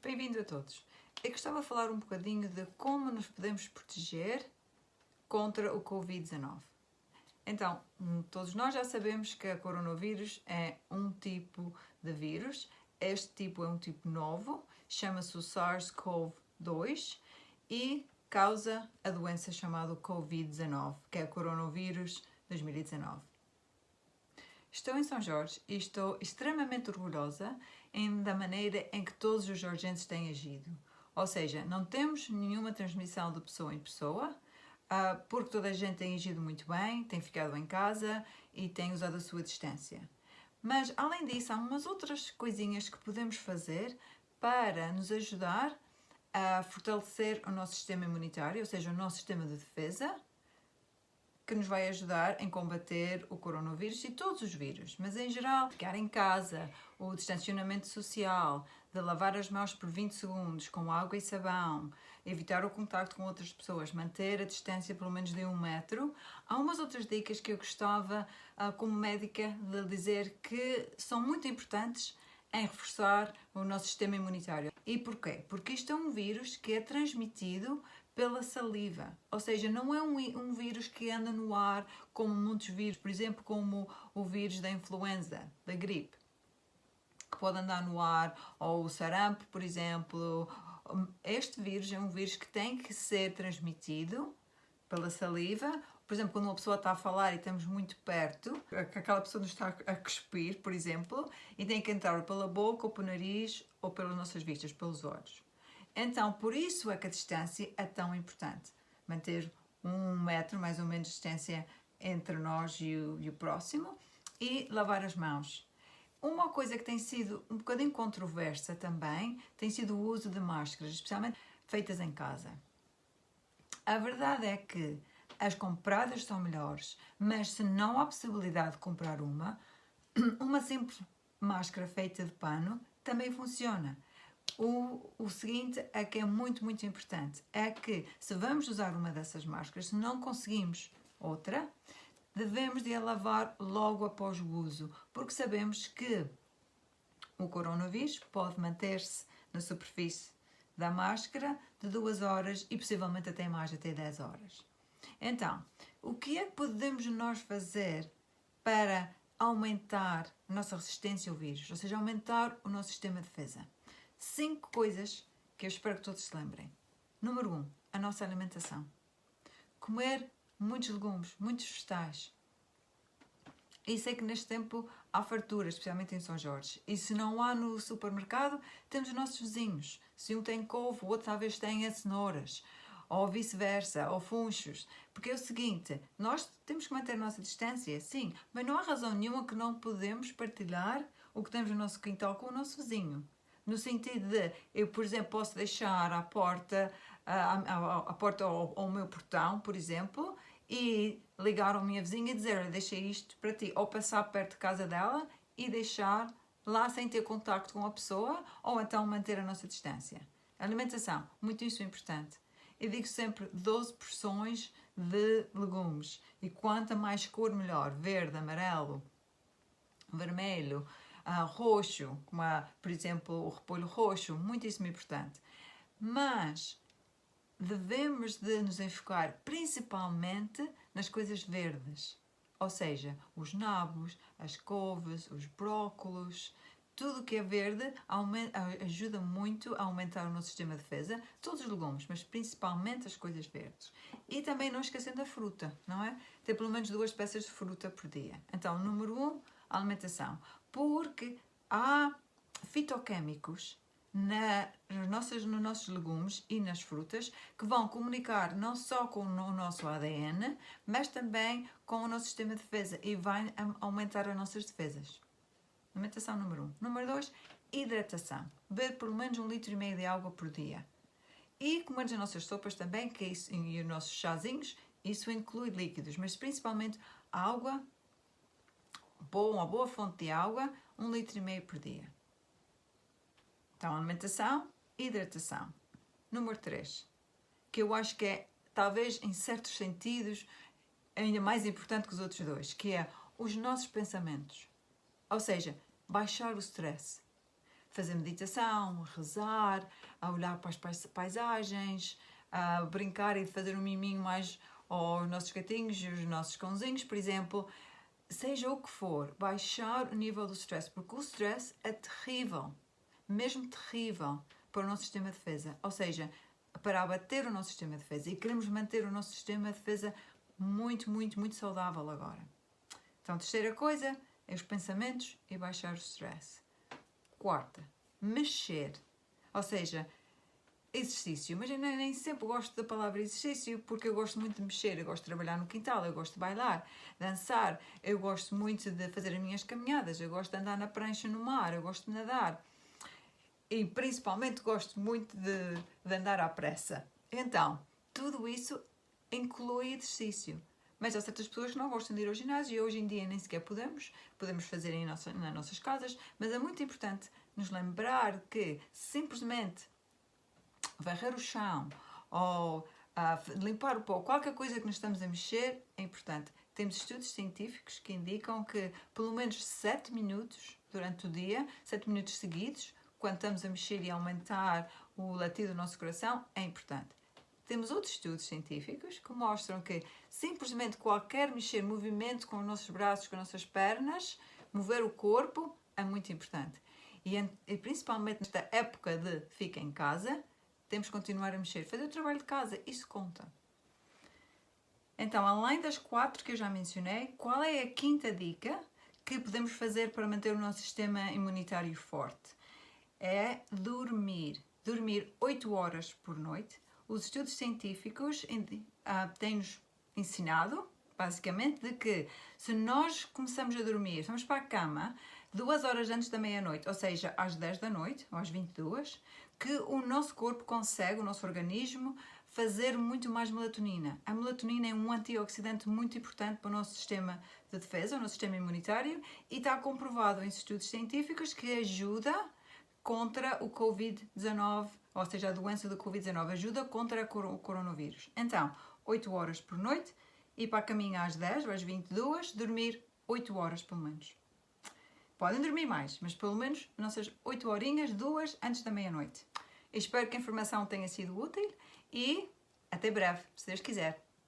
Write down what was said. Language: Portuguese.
Bem-vindo a todos. Eu gostava de falar um bocadinho de como nos podemos proteger contra o Covid-19. Então, todos nós já sabemos que a coronavírus é um tipo de vírus. Este tipo é um tipo novo, chama-se o SARS-CoV-2 e causa a doença chamada Covid-19, que é o coronavírus 2019. Estou em São Jorge e estou extremamente orgulhosa da maneira em que todos os jorgenses têm agido. Ou seja, não temos nenhuma transmissão de pessoa em pessoa, porque toda a gente tem agido muito bem, tem ficado em casa e tem usado a sua distância. Mas, além disso, há umas outras coisinhas que podemos fazer para nos ajudar a fortalecer o nosso sistema imunitário, ou seja, o nosso sistema de defesa, que nos vai ajudar em combater o coronavírus e todos os vírus, mas em geral, ficar em casa, o distanciamento social, de lavar as mãos por 20 segundos com água e sabão, evitar o contacto com outras pessoas, manter a distância pelo menos de 1 metro. Há umas outras dicas que eu gostava, como médica, de dizer que são muito importantes em reforçar o nosso sistema imunitário. E porquê? Porque isto é um vírus que é transmitido pela saliva, ou seja, não é um vírus que anda no ar como muitos vírus, por exemplo, como o vírus da influenza, da gripe, que pode andar no ar, ou o sarampo, por exemplo. Este vírus é um vírus que tem que ser transmitido pela saliva. Por exemplo, quando uma pessoa está a falar e estamos muito perto, que aquela pessoa nos está a cuspir, por exemplo, e tem que entrar pela boca, ou pelo nariz, ou pelas nossas vistas, pelos olhos. Então, por isso é que a distância é tão importante. Manter 1 metro, mais ou menos, de distância entre nós e o próximo, e lavar as mãos. Uma coisa que tem sido um bocadinho controversa também, tem sido o uso de máscaras, especialmente feitas em casa. A verdade é que as compradas são melhores, mas se não há possibilidade de comprar uma simples máscara feita de pano também funciona. O seguinte é que é muito, muito importante, é que se vamos usar uma dessas máscaras, se não conseguimos outra, devemos de a lavar logo após o uso, porque sabemos que o coronavírus pode manter-se na superfície da máscara de 2 horas e possivelmente até mais, até 10 horas. Então, o que é que podemos nós fazer para aumentar a nossa resistência ao vírus, ou seja, aumentar o nosso sistema de defesa? 5 coisas que eu espero que todos se lembrem. Número 1, a nossa alimentação. Comer muitos legumes, muitos vegetais. E sei que neste tempo há fartura, especialmente em São Jorge. E se não há no supermercado, temos os nossos vizinhos. Se um tem couve, o outro talvez tenha cenouras. Ou vice-versa, ou funchos. Porque é o seguinte, nós temos que manter a nossa distância, sim, mas não há razão nenhuma que não podemos partilhar o que temos no nosso quintal com o nosso vizinho. No sentido de, eu, por exemplo, posso deixar à porta, a porta ao meu portão, por exemplo, e ligar à minha vizinha e dizer, olha, deixei isto para ti. Ou passar perto de casa dela e deixar lá sem ter contacto com a pessoa, ou então manter a nossa distância. Alimentação, muito isso é importante. Eu digo sempre 12 porções de legumes. E quanto mais cor, melhor. Verde, amarelo, vermelho, roxo, como por exemplo o repolho roxo, muitíssimo importante. Mas devemos de nos enfocar principalmente nas coisas verdes, ou seja, os nabos, as couves, os brócolos, tudo o que é verde ajuda muito a aumentar o nosso sistema de defesa, todos os legumes, mas principalmente as coisas verdes. E também não esquecendo a fruta, não é? Ter pelo menos 2 peças de fruta por dia. Então, número 1, alimentação. Porque há fitoquímicos nos nossos legumes e nas frutas que vão comunicar não só com o nosso ADN, mas também com o nosso sistema de defesa e vai aumentar as nossas defesas. Alimentação número 1. Número 2, hidratação. Beber pelo menos 1,5 litro de água por dia. E comer as nossas sopas também, que isso, e os nossos chazinhos, isso inclui líquidos, mas principalmente água, uma boa fonte de água, 1,5 litro por dia. Então, alimentação e hidratação. Número 3, que eu acho que é, talvez em certos sentidos, ainda mais importante que os outros 2, que é os nossos pensamentos. Ou seja, baixar o stress. fazer meditação, rezar, a olhar para as paisagens, a brincar e fazer um miminho mais aos nossos gatinhos e os nossos cãozinhos, por exemplo. Seja o que for, baixar o nível do stress, porque o stress é terrível, mesmo terrível para o nosso sistema de defesa, ou seja, para abater o nosso sistema de defesa, e queremos manter o nosso sistema de defesa muito, muito, muito saudável agora. Então, terceira coisa é os pensamentos e baixar o stress. Quarta, mexer, ou seja, exercício, mas eu nem sempre gosto da palavra exercício, porque eu gosto muito de mexer, eu gosto de trabalhar no quintal, eu gosto de bailar, dançar, eu gosto muito de fazer as minhas caminhadas, eu gosto de andar na prancha no mar, eu gosto de nadar e principalmente gosto muito de andar à pressa. Então, tudo isso inclui exercício. Mas há certas pessoas que não gostam de ir ao ginásio e hoje em dia nem sequer podemos fazer nas nossas casas, mas é muito importante nos lembrar que simplesmente varrer o chão ou limpar o pó, qualquer coisa que nós estamos a mexer é importante. Temos estudos científicos que indicam que pelo menos 7 minutos durante o dia, 7 minutos seguidos, quando estamos a mexer e a aumentar o latido do nosso coração, é importante. Temos outros estudos científicos que mostram que simplesmente qualquer movimento com os nossos braços, com as nossas pernas, mover o corpo, é muito importante. E principalmente nesta época de fica em casa, temos que continuar a mexer. Fazer o trabalho de casa, isso conta. Então, além das 4 que eu já mencionei, qual é a quinta dica que podemos fazer para manter o nosso sistema imunitário forte? É dormir. Dormir 8 horas por noite. Os estudos científicos têm-nos ensinado, basicamente, de que se nós começamos a dormir, vamos para a cama 2 horas antes da meia-noite, ou seja, às 10 da noite, ou às 22, que o nosso corpo consegue, o nosso organismo, fazer muito mais melatonina. A melatonina é um antioxidante muito importante para o nosso sistema de defesa, o nosso sistema imunitário, e está comprovado em estudos científicos que ajuda contra o Covid-19, ou seja, a doença do Covid-19, ajuda contra o coronavírus. Então, 8 horas por noite, ir para a caminha às 10 ou às 22, dormir 8 horas pelo menos. Podem dormir mais, mas pelo menos nossas 8 horinhas, 2 antes da meia-noite. Espero que a informação tenha sido útil e até breve, se Deus quiser.